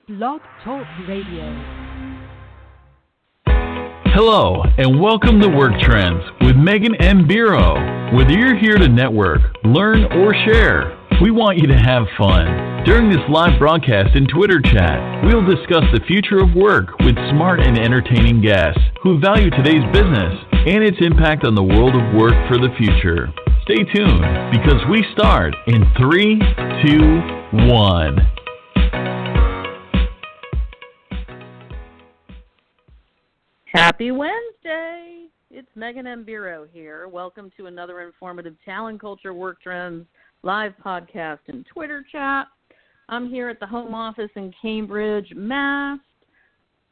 Blog Talk Radio. Hello, and welcome to Work Trends with Megan M. Biro. Whether you're here to network, learn, or share, we want you to have fun. During this live broadcast and Twitter chat, we'll discuss the future of work with smart and entertaining guests who value today's business and its impact on the world of work for the future. Stay tuned, because we start in 3, 2, 1. Happy Wednesday! It's Megan M. Biro here. Welcome to another informative Talent Culture Work Trends live podcast and Twitter chat. I'm here at the home office in Cambridge, Mass.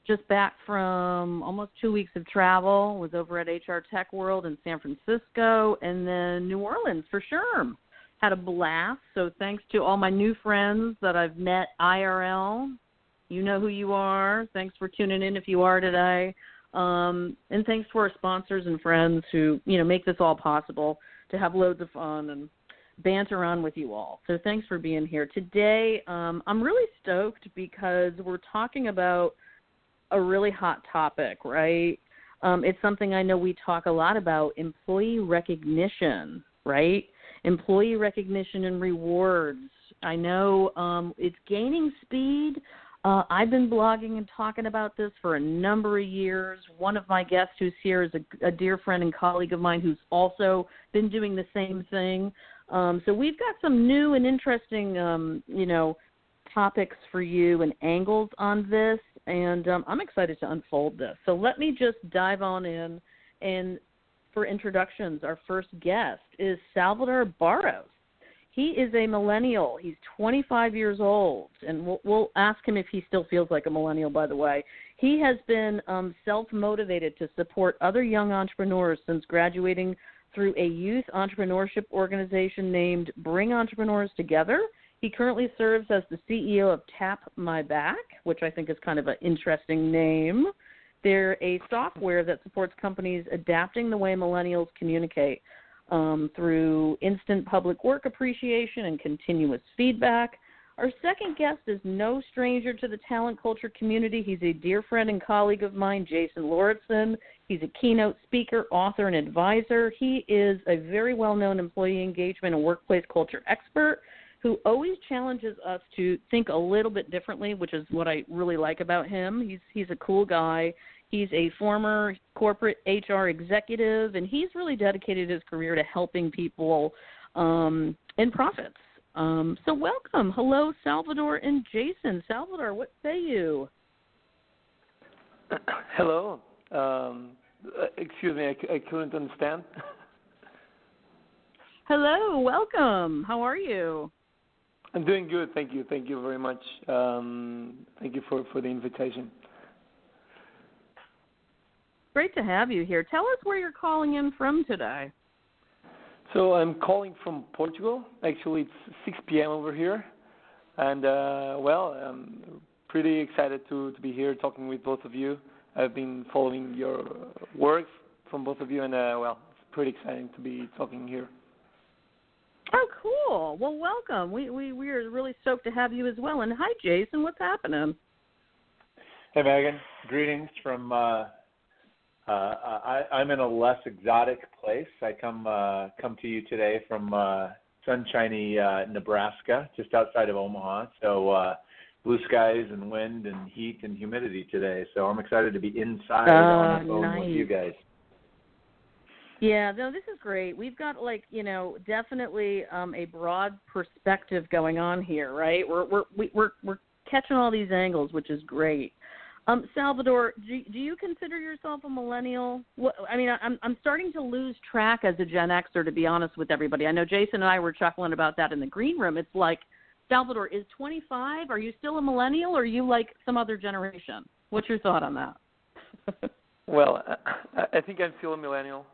Just back from almost 2 weeks of travel. Was over at HR Tech World in San Francisco and then New Orleans for sure. Had a blast. So thanks to all my new friends that I've met IRL. You know who you are. Thanks for tuning in if you are today. And thanks to our sponsors and friends who, make this all possible to have loads of fun and banter on with you all. So thanks for being here. Today, I'm really stoked because we're talking about a really hot topic, right? It's something I know we talk a lot about, employee recognition, right? Employee recognition and rewards. I know it's gaining speed. I've been blogging and talking about this for a number of years. One of my guests who's here is a dear friend and colleague of mine who's also been doing the same thing. So we've got some new and interesting, topics for you and angles on this, and I'm excited to unfold this. So let me just dive on in. And for introductions, our first guest is Salvador Barros. He is a millennial. He's 25 years old, and we'll ask him if he still feels like a millennial, by the way. He has been self-motivated to support other young entrepreneurs since graduating through a youth entrepreneurship organization named Bring Entrepreneurs Together. He currently serves as the CEO of Tap My Back, which I think is kind of an interesting name. They're a software that supports companies adapting the way millennials communicate. Through instant public work appreciation and continuous feedback. Our second guest is no stranger to the talent culture community. He's a dear friend and colleague of mine, Jason Lauritsen. He's a keynote speaker, author, and advisor. He is a very well-known employee engagement and workplace culture expert who always challenges us to think a little bit differently, which is what I really like about him. He's a cool guy. He's a former corporate HR executive, and he's really dedicated his career to helping people in profits. So welcome. Hello, Salvador and Jason. Salvador, what say you? Hello. Excuse me, I couldn't understand. Hello, welcome. How are you? I'm doing good, thank you. Thank you very much. Thank you for the invitation. Great to have you here. Tell us where you're calling in from today. So I'm calling from Portugal. Actually, it's 6 p.m. over here. And, I'm pretty excited to be here talking with both of you. I've been following your work from both of you, and, it's pretty exciting to be talking here. Oh, cool. Well, welcome. We are really stoked to have you as well. And hi, Jason. What's happening? Hey, Megan. Greetings from I'm in a less exotic place. I come to you today from sunshiny Nebraska, just outside of Omaha. So blue skies and wind and heat and humidity today. So I'm excited to be inside on the phone with you guys. Yeah, no, this is great. We've got definitely a broad perspective going on here, right? We're catching all these angles, which is great. Salvador, do you consider yourself a millennial? I'm starting to lose track as a Gen Xer, to be honest with everybody. I know Jason and I were chuckling about that in the green room. It's like, Salvador, is 25, are you still a millennial, or are you like some other generation? What's your thought on that? Well, I think I'm still a millennial.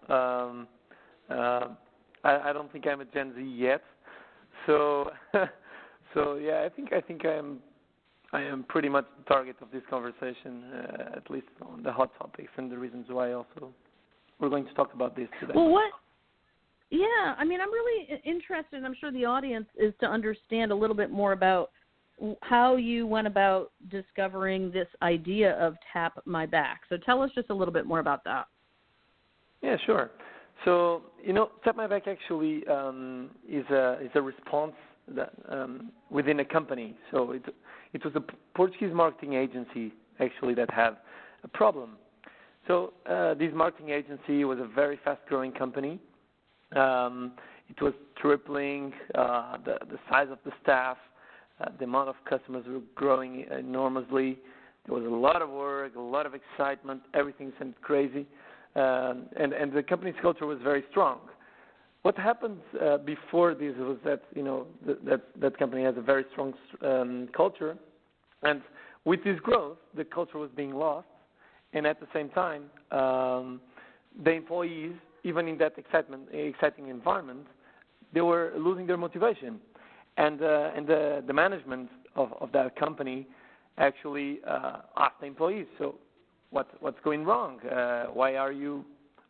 I don't think I'm a Gen Z yet. So yeah, I think I am pretty much the target of this conversation, at least on the hot topics and the reasons why also we're going to talk about this today. Well, Yeah, I'm really interested, and I'm sure the audience is, to understand a little bit more about how you went about discovering this idea of Tap My Back. So tell us just a little bit more about that. Yeah, sure. So, Tap My Back actually is a response that, within a company. So it was a Portuguese marketing agency actually that had a problem. So this marketing agency was a very fast-growing company. It was tripling the size of the staff. The amount of customers were growing enormously. There was a lot of work, a lot of excitement. Everything seemed crazy. And the company's culture was very strong. What happened before this was that that company has a very strong culture, and with this growth, the culture was being lost, and at the same time, the employees, even in that exciting environment, they were losing their motivation, and the management of that company actually asked the employees, so what's going wrong? Why are you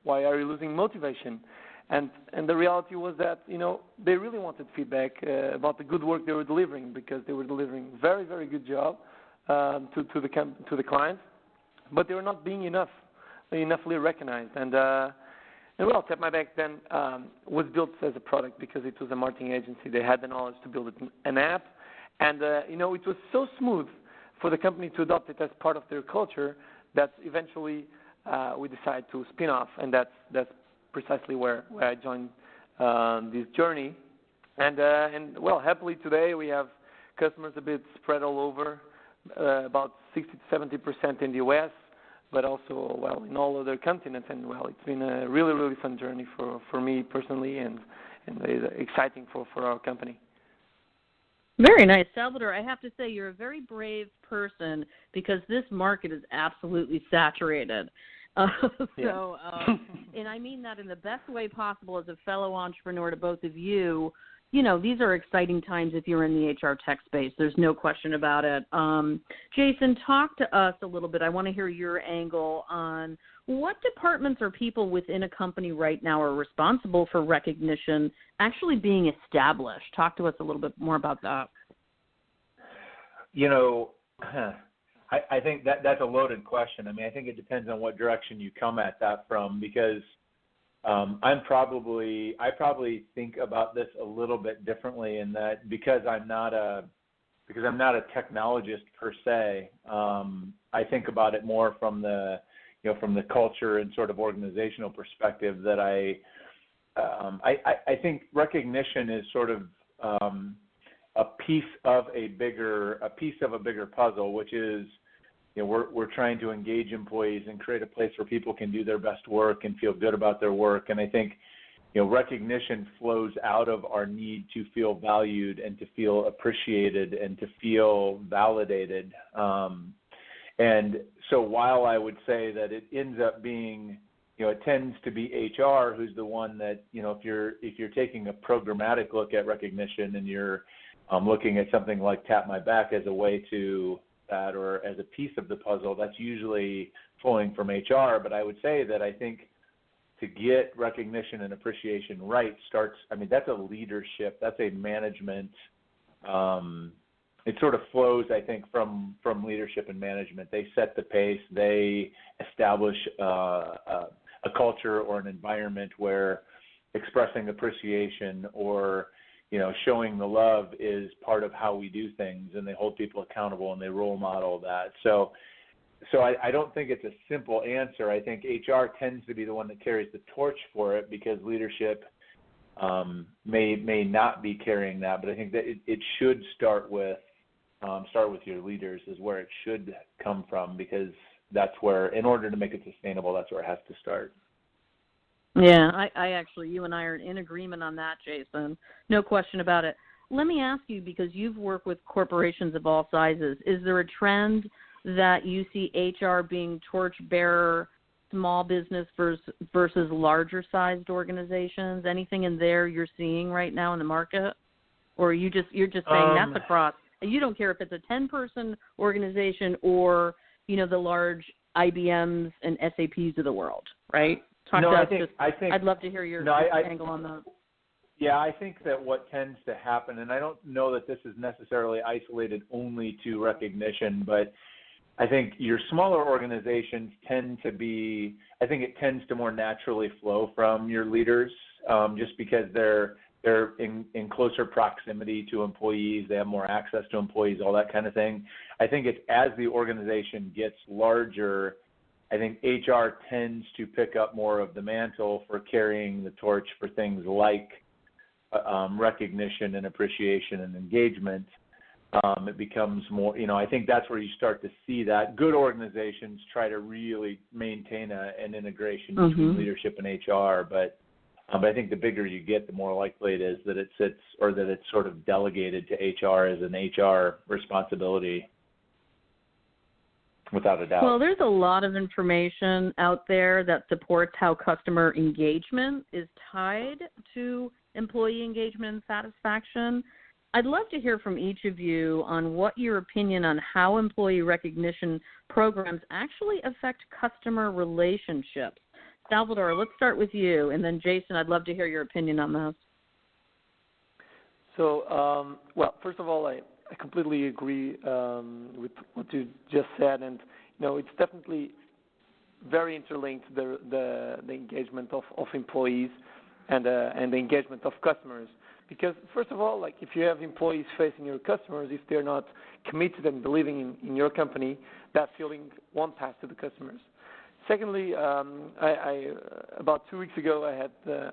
losing motivation? And the reality was that they really wanted feedback about the good work they were delivering, because they were delivering very, very good job to the clients, but they were not being enoughly recognized. And well, Tap My Back then was built as a product because it was a marketing agency. They had the knowledge to build an app, and it was so smooth for the company to adopt it as part of their culture that eventually we decided to spin off, and that's precisely where I joined this journey. And well, happily today we have customers a bit spread all over, about 60 to 70% in the U.S., but also, well, in all other continents. And well, it's been a really, really fun journey for me personally, and exciting for our company. Very nice. Salvador, I have to say you're a very brave person, because this market is absolutely saturated. And I mean that in the best way possible as a fellow entrepreneur to both of you. These are exciting times if you're in the HR tech space. There's no question about it. Jason, talk to us a little bit. I want to hear your angle on what departments or people within a company right now are responsible for recognition actually being established. Talk to us a little bit more about that. I think that's a loaded question. I mean, I think it depends on what direction you come at that from, because I probably think about this a little bit differently, in that because I'm not a technologist per se. I think about it more from the culture and sort of organizational perspective. That I think recognition is sort of a piece of a bigger puzzle, which is, we're trying to engage employees and create a place where people can do their best work and feel good about their work. And I think, recognition flows out of our need to feel valued and to feel appreciated and to feel validated. And so while I would say that it ends up being, it tends to be HR who's the one that, if you're taking a programmatic look at recognition and you're looking at something like Tap My Back as a way to that, or as a piece of the puzzle, that's usually flowing from HR. But I would say that I think to get recognition and appreciation right that's a leadership, that's a management. It sort of flows, I think, from leadership and management. They set the pace. They establish a culture or an environment where expressing appreciation or showing the love is part of how we do things, and they hold people accountable and they role model that. So I don't think it's a simple answer. I think HR tends to be the one that carries the torch for it, because leadership may not be carrying that. But I think that it should start with your leaders, is where it should come from, because that's where, in order to make it sustainable, that's where it has to start. Yeah, I actually, you and I are in agreement on that, Jason. No question about it. Let me ask you, because you've worked with corporations of all sizes, is there a trend that you see HR being torchbearer, small business versus larger sized organizations? Anything in there you're seeing right now in the market? Or you're just saying that's across, you don't care if it's a 10-person organization or, the large IBMs and SAPs of the world, right? I think I'd love to hear your angle on that. Yeah, I think that what tends to happen, and I don't know that this is necessarily isolated only to recognition, but I think your smaller organizations tend to be, I think it tends to more naturally flow from your leaders, just because they're in closer proximity to employees, they have more access to employees, all that kind of thing. I think it's as the organization gets larger, I think HR tends to pick up more of the mantle for carrying the torch for things like recognition and appreciation and engagement. It becomes more, I think that's where you start to see that. Good organizations try to really maintain an integration between leadership and HR, but I think the bigger you get, the more likely it is that it sits or that it's sort of delegated to HR as an HR responsibility, without a doubt. Well, there's a lot of information out there that supports how customer engagement is tied to employee engagement and satisfaction. I'd love to hear from each of you on what your opinion on how employee recognition programs actually affect customer relationships. Salvador, let's start with you, and then Jason, I'd love to hear your opinion on this. So, well, first of all, I completely agree with what you just said, and it's definitely very interlinked, the engagement of employees and the engagement of customers. Because first of all, like if you have employees facing your customers, if they're not committed and believing in your company, that feeling won't pass to the customers. Secondly, I about 2 weeks ago,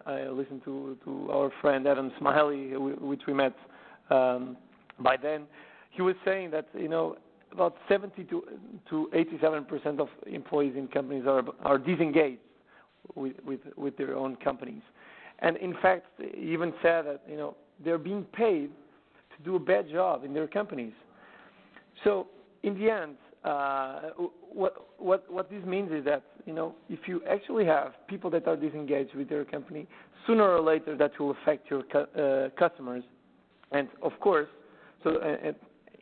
I listened to our friend Adam Smiley, which we met by then. He was saying that about 70 to 87% of employees in companies are disengaged with their own companies, and in fact, he even said that they're being paid to do a bad job in their companies. So in the end, what this means is that if you actually have people that are disengaged with their company, sooner or later that will affect your customers. And of course, so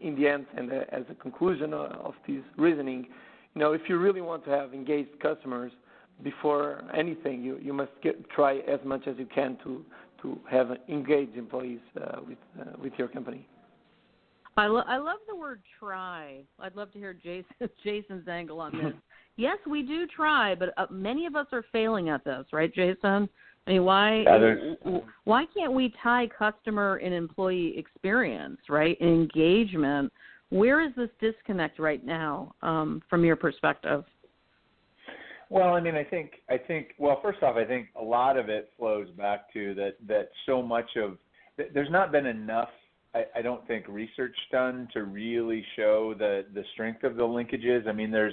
in the end, and as a conclusion of this reasoning, if you really want to have engaged customers, before anything, you must try as much as you can to have engaged employees with your company. I love the word try. I'd love to hear Jason's angle on this. Yes, we do try, but many of us are failing at this, right, Jason? I mean, why can't we tie customer and employee experience, right, and engagement? Where is this disconnect right now from your perspective? Well, I mean, I think. Well, first off, I think a lot of it flows back to that so much of there's not been enough. I don't think research done to really show the strength of the linkages. I mean, there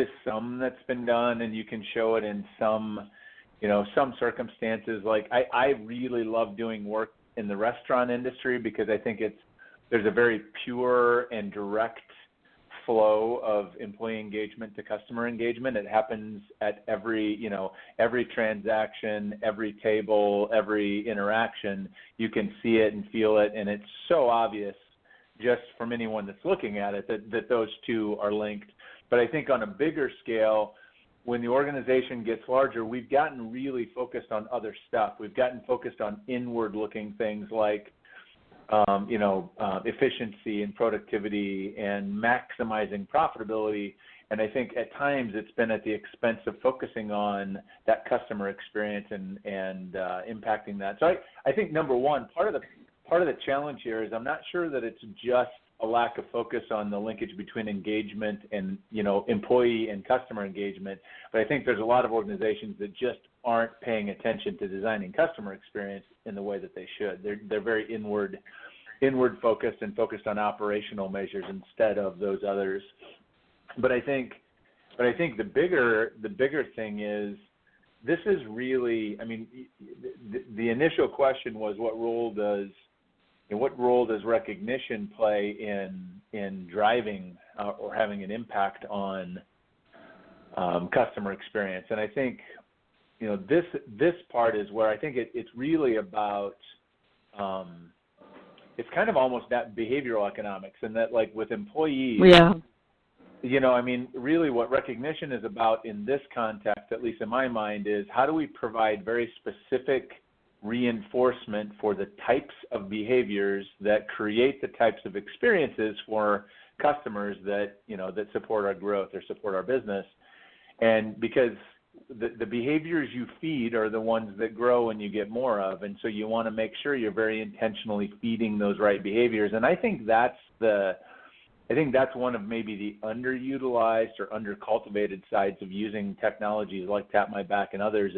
is some that's been done, and you can show it in some circumstances. Like I really love doing work in the restaurant industry because I think there's a very pure and direct flow of employee engagement to customer engagement. It happens at every transaction, every table, every interaction. You can see it and feel it, and it's so obvious just from anyone that's looking at it that those two are linked. But I think on a bigger scale, when the organization gets larger, we've gotten really focused on other stuff. We've gotten focused on inward-looking things like efficiency and productivity and maximizing profitability. And I think at times it's been at the expense of focusing on that customer experience and impacting that. So I think number one, part of the challenge here is I'm not sure that it's just a lack of focus on the linkage between engagement and employee and customer engagement, but I think there's a lot of organizations that just aren't paying attention to designing customer experience in the way that they should. They're very inward focused and focused on operational measures instead of those others. But I think the bigger thing is this is really, I mean, the initial question was what role does recognition play in driving or having an impact on customer experience? And I think this part is where I think it's really about it's kind of almost that behavioral economics, and that like with employees, I mean, really what recognition is about in this context, at least in my mind, is how do we provide very specific reinforcement for the types of behaviors that create the types of experiences for customers that, that support our growth or support our business. And because the behaviors you feed are the ones that grow and you get more of. And so you want to make sure you're very intentionally feeding those right behaviors. And I think that's one of maybe the underutilized or undercultivated sides of using technologies like Tap My Back and others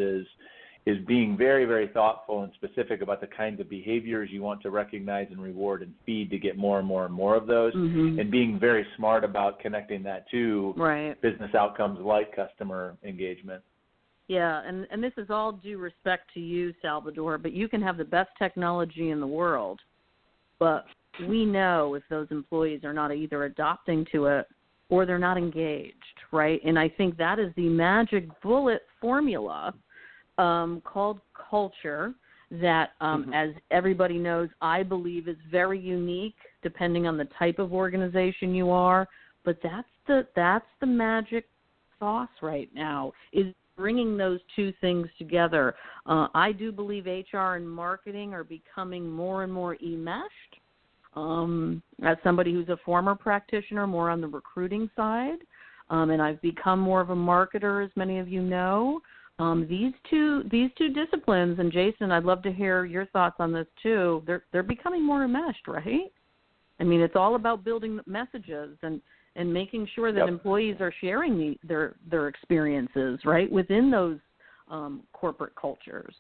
is being very, very thoughtful and specific about the kinds of behaviors you want to recognize and reward and feed to get more and more and more of those, and being very smart about connecting that to business outcomes like customer engagement. Yeah, and this is all due respect to you, Salvador, but you can have the best technology in the world, but we know if those employees are not either adopting to it or they're not engaged, right? And I think that is the magic bullet formula called culture that, as everybody knows, I believe is very unique depending on the type of organization you are. But that's the magic sauce right now, is bringing those two things together. I do believe HR and marketing are becoming more and more enmeshed. As somebody who's a former practitioner, more on the recruiting side, and I've become more of a marketer, as many of you know. These two disciplines, and Jason, I'd love to hear your thoughts on this too. They're becoming more enmeshed, right? I mean, it's all about building messages and making sure that employees are sharing their experiences, right, within those corporate cultures.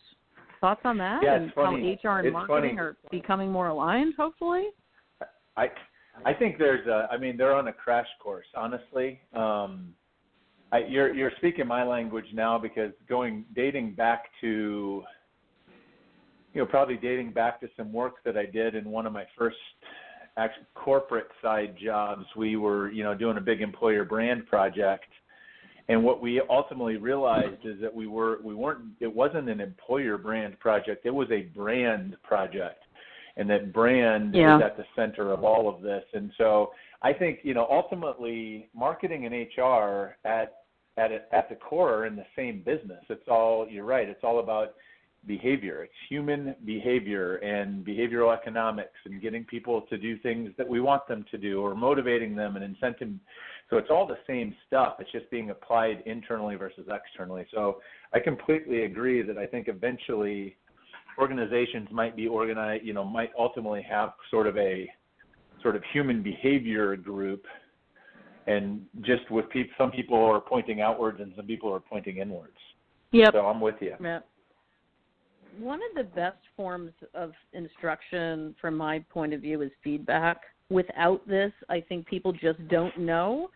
Thoughts on that? Yeah, and how HR and marketing are becoming more aligned, hopefully? I think they're on a crash course, honestly. You're speaking my language now, because dating back to some work that I did in one of my first actual corporate side jobs. We were, doing a big employer brand project. And what we ultimately realized is that it wasn't an employer brand project. It was a brand project. And that brand is at the center of all of this. And so I think, ultimately marketing and HR at the core are in the same business. You're right. It's all about behavior. It's human behavior and behavioral economics and getting people to do things that we want them to do, or motivating them and incenting. So it's all the same stuff. It's just being applied internally versus externally. So I completely agree that I think eventually organizations might be organized, might ultimately have sort of human behavior group, and just with some people are pointing outwards and some people are pointing inwards. Yep. So I'm with you. Yep. One of the best forms of instruction, from my point of view, is feedback. Without this, I think people just don't know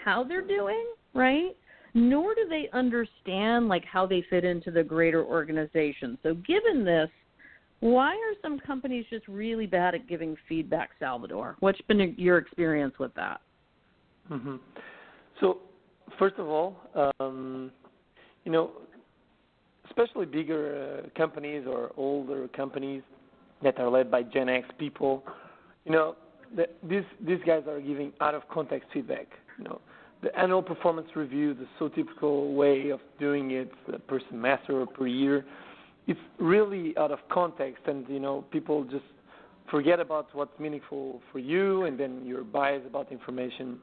how they're doing, right? Nor do they understand how they fit into the greater organization. So given this, why are some companies just really bad at giving feedback, Salvador? What's been your experience with that? So, first of all, especially bigger companies or older companies that are led by Gen X people, these guys are giving out of context feedback. The annual performance review, the so typical way of doing it per semester or per year, it's really out of context, and people just forget about what's meaningful for you, and then you're biased about the information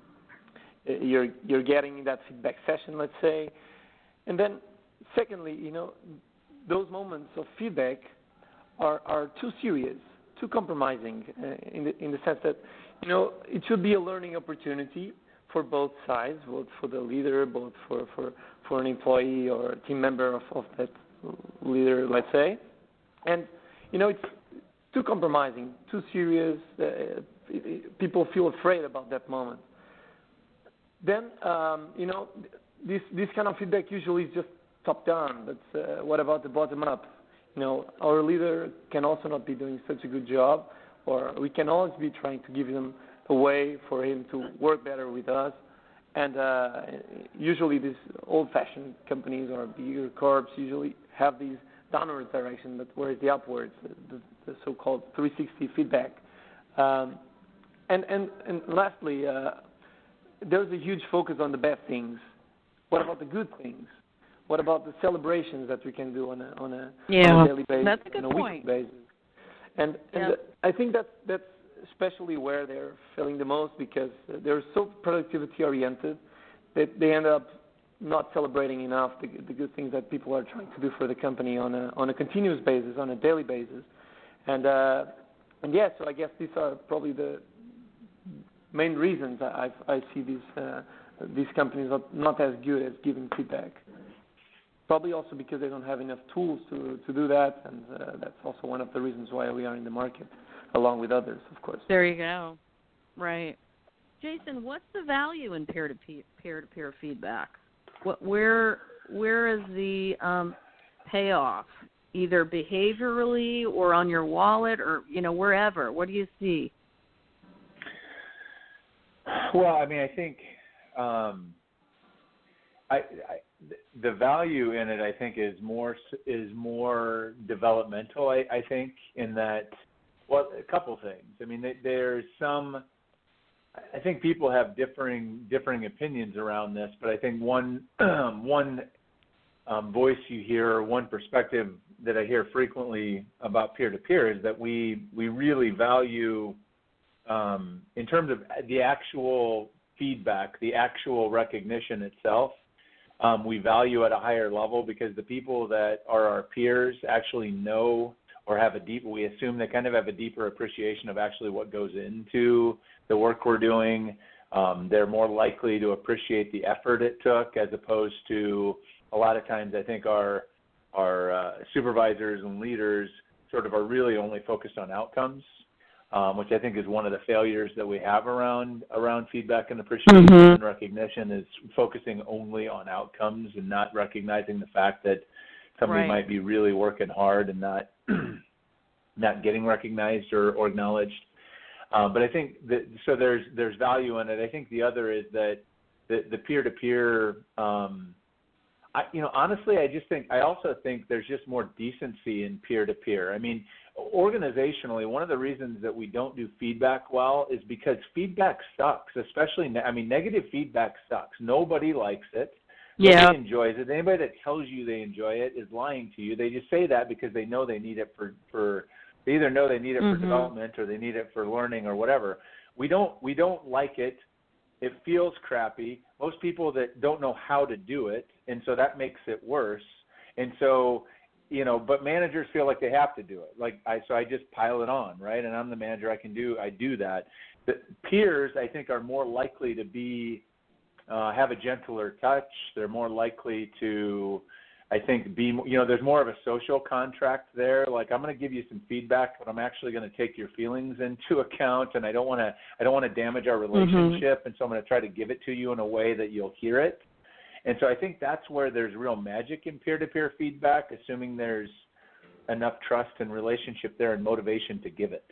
you're getting in that feedback session, let's say. And then secondly, those moments of feedback are too serious, too compromising, in the sense that it should be a learning opportunity for both sides, both for the leader, both for an employee or a team member of that leader, let's say. And it's too compromising, too serious. People feel afraid about that moment. Then this kind of feedback usually is just top down. But what about the bottom up? Our leader can also not be doing such a good job, or we can always be trying to give him a way for him to work better with us. And usually these old-fashioned companies or bigger corps usually have these downward direction, but where's the upwards, the so-called 360 feedback. And lastly, there's a huge focus on the bad things. What about the good things? what about the celebrations that we can do on a Yeah, daily basis, that's a good on a weekly point. basis? And I think that's especially where they're failing the most, because they're so productivity oriented that they end up not celebrating enough the good things that people are trying to do for the company on a continuous basis, on a daily basis. And yeah, so I guess these are probably the main reasons I see these companies not as good as giving feedback. Probably also because they don't have enough tools to do that, and that's also one of the reasons why we are in the market, along with others, of course. There you go. Right. Jason, what's the value in peer-to-peer feedback? Where is the payoff, either behaviorally or on your wallet or, wherever? What do you see? Well, I mean, I think the value in it, I think, is more developmental. I think in that, well, a couple things. I mean, there's some. I think people have differing opinions around this, but I think one voice you hear, one perspective that I hear frequently about peer-to-peer is that we really value, in terms of the actual feedback, the actual recognition itself, we value at a higher level because the people that are our peers actually know or we assume they kind of have a deeper appreciation of actually what goes into the work we're doing. They're more likely to appreciate the effort it took, as opposed to a lot of times I think our supervisors and leaders sort of are really only focused on outcomes, which I think is one of the failures that we have around feedback and appreciation and recognition, is focusing only on outcomes and not recognizing the fact that somebody might be really working hard and not getting recognized or acknowledged. But I think so there's value in it. I think the other is that the peer-to-peer, honestly, I also think there's just more decency in peer-to-peer. I mean, organizationally, one of the reasons that we don't do feedback well is because feedback sucks, especially, negative feedback sucks. Nobody likes it. Nobody enjoys it. Anybody that tells you they enjoy it is lying to you. They just say that because they know they need it for they either know they need it for development or they need it for learning or whatever. We don't like it. It feels crappy. Most people that don't know how to do it, and so that makes it worse. And so, but managers feel like they have to do it. So I just pile it on, right? And I'm the manager. I do that. The peers, I think, are more likely to be have a gentler touch. They're more likely to, I think, there's more of a social contract there. Like, I'm going to give you some feedback, but I'm actually going to take your feelings into account, and I don't want to damage our relationship, and so I'm going to try to give it to you in a way that you'll hear it. And so I think that's where there's real magic in peer-to-peer feedback, assuming there's enough trust and relationship there and motivation to give it.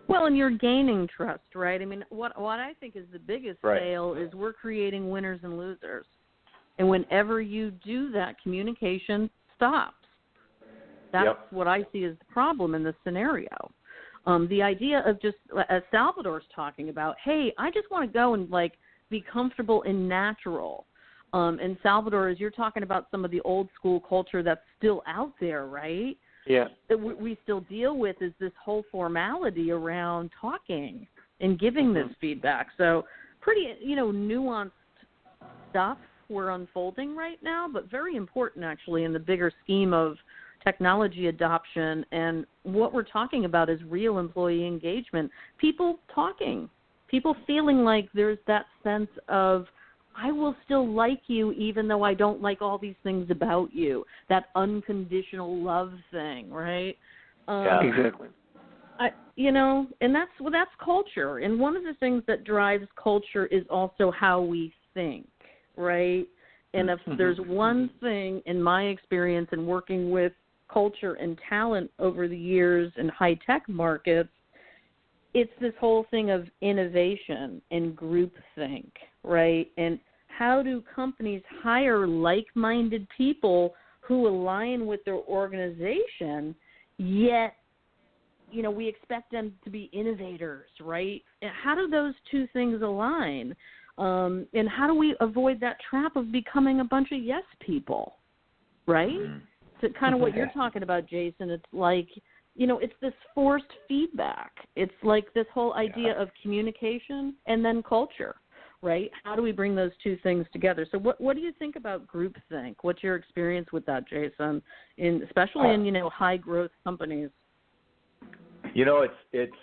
Well, and you're gaining trust, right? I mean, what I think is the biggest fail is we're creating winners and losers. And whenever you do that, communication stops. That's what I see as the problem in this scenario. The idea of just, as Salvador's talking about, hey, I just want to go and, be comfortable and natural. And Salvador, as you're talking about some of the old school culture that's still out there, right? Yeah. That we still deal with is this whole formality around talking and giving this feedback. So pretty, nuanced stuff we're unfolding right now, but very important actually in the bigger scheme of technology adoption. And what we're talking about is real employee engagement, people talking, people feeling like there's that sense of, I will still like you even though I don't like all these things about you, that unconditional love thing, right? Yeah, exactly. And that's culture. And one of the things that drives culture is also how we think, right? And if there's one thing in my experience in working with culture and talent over the years in high-tech markets, it's this whole thing of innovation and groupthink, right? And how do companies hire like-minded people who align with their organization, yet, we expect them to be innovators, right? How do those two things align? And how do we avoid that trap of becoming a bunch of yes people, right? So kind of what you're talking about, Jason. It's like, it's this forced feedback. It's like this whole idea of communication and then culture, right? How do we bring those two things together? So what do you think about groupthink? What's your experience with that, Jason, especially in, high growth companies? It's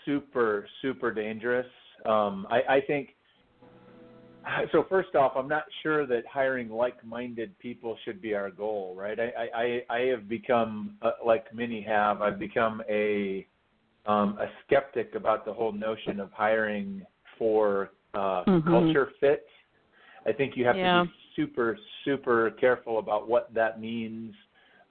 super, super dangerous. I think, so first off, I'm not sure that hiring like-minded people should be our goal, right? I have become, like many have, I've become a skeptic about the whole notion of hiring for culture fit. I think you have to be super, super careful about what that means.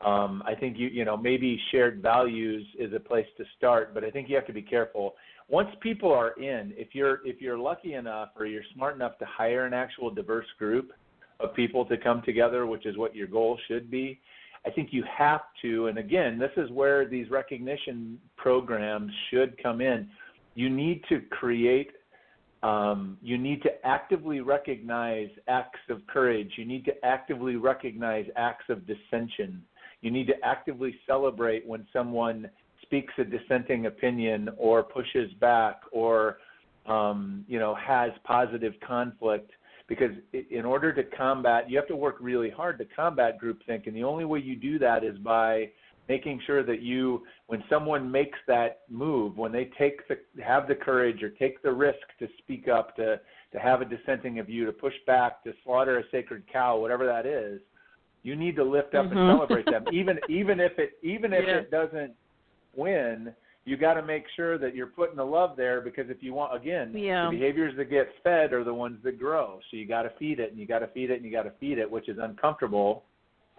I think maybe shared values is a place to start, but I think you have to be careful. Once people are in, if you're lucky enough or you're smart enough to hire an actual diverse group of people to come together, which is what your goal should be, I think you have to, and again, this is where these recognition programs should come in. You need to create, you need to actively recognize acts of courage. You need to actively recognize acts of dissension. You need to actively celebrate when someone speaks a dissenting opinion or pushes back or, has positive conflict, because in order to combat, you have to work really hard to combat groupthink, and the only way you do that is by making sure that when someone makes that move, when they have the courage or take the risk to speak up, to have a dissenting of you, to push back, to slaughter a sacred cow, whatever that is, you need to lift up and celebrate them, even if it doesn't win. You got to make sure that you're putting the love there, because if you want, again, the behaviors that get fed are the ones that grow. So you got to feed it, and you got to feed it, and you got to feed it, which is uncomfortable,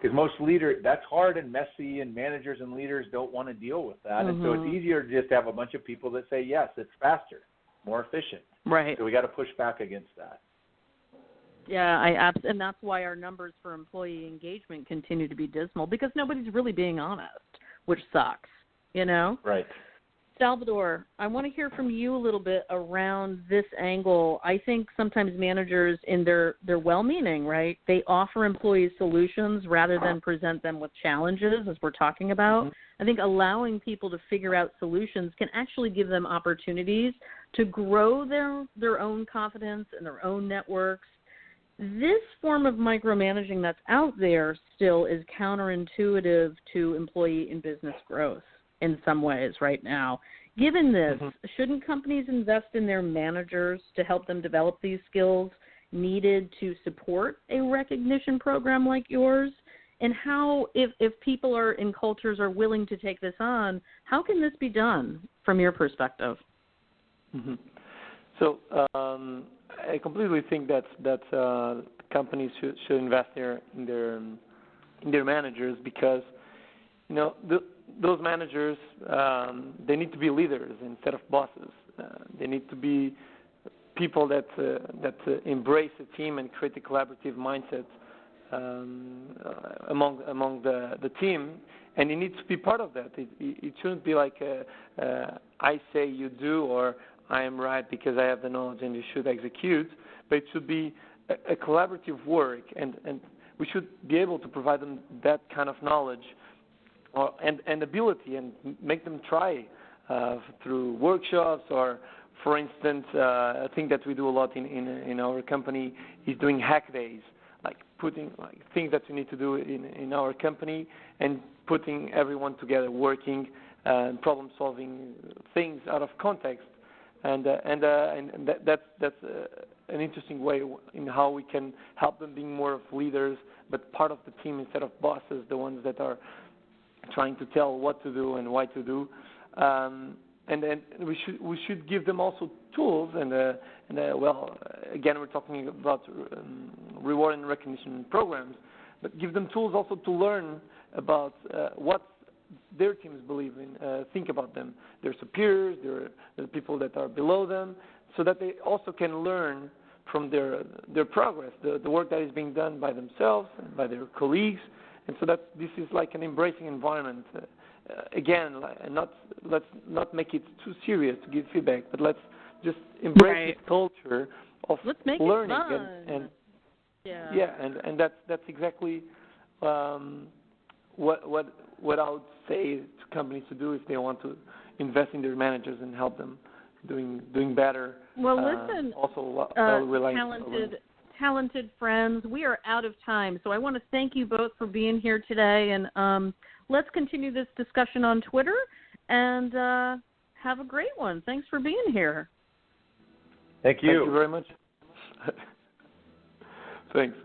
because most leaders, that's hard and messy, and managers and leaders don't want to deal with that. And so it's easier to just have a bunch of people that say, yes, it's faster, more efficient. Right. So we got to push back against that. Yeah, and that's why our numbers for employee engagement continue to be dismal, because nobody's really being honest, which sucks, Right. Salvador, I want to hear from you a little bit around this angle. I think sometimes managers, in their well-meaning, right, they offer employees solutions rather than present them with challenges, as we're talking about. I think allowing people to figure out solutions can actually give them opportunities to grow their own confidence and their own networks. This form of micromanaging that's out there still is counterintuitive to employee and business growth in some ways right now. Given this, shouldn't companies invest in their managers to help them develop these skills needed to support a recognition program like yours? And how, if people are in cultures are willing to take this on, how can this be done from your perspective? So I completely think that companies should invest in their managers, because those managers, they need to be leaders instead of bosses. They need to be people that embrace a team and create a collaborative mindset among the team, and you need to be part of that. It shouldn't be like I say you do, or I am right because I have the knowledge and you should execute, but it should be a collaborative work, and we should be able to provide them that kind of knowledge and ability, and make them try through workshops, or, for instance, a thing that we do a lot in our company is doing hack days, like putting things that we need to do in our company and putting everyone together, working and problem solving things out of context, and that's an interesting way in how we can help them being more of leaders, but part of the team instead of bosses, the ones that are trying to tell what to do and why to do, and then we should give them also tools, and again, we're talking about reward and recognition programs, but give them tools also to learn about what their teams believe in, think about them, their superiors, the people that are below them, so that they also can learn from their progress, the work that is being done by themselves and by their colleagues, and so that this is like an embracing environment. Again, let's not make it too serious to give feedback, but let's just embrace Right. this culture of Let's make learning it fun. and yeah. and that's exactly what I would say to companies to do if they want to invest in their managers and help them doing better. Well, listen, also talented friends, we are out of time, so I want to thank you both for being here today, and let's continue this discussion on Twitter, and have a great one. Thanks for being here. Thank you. Thank you very much. Thanks.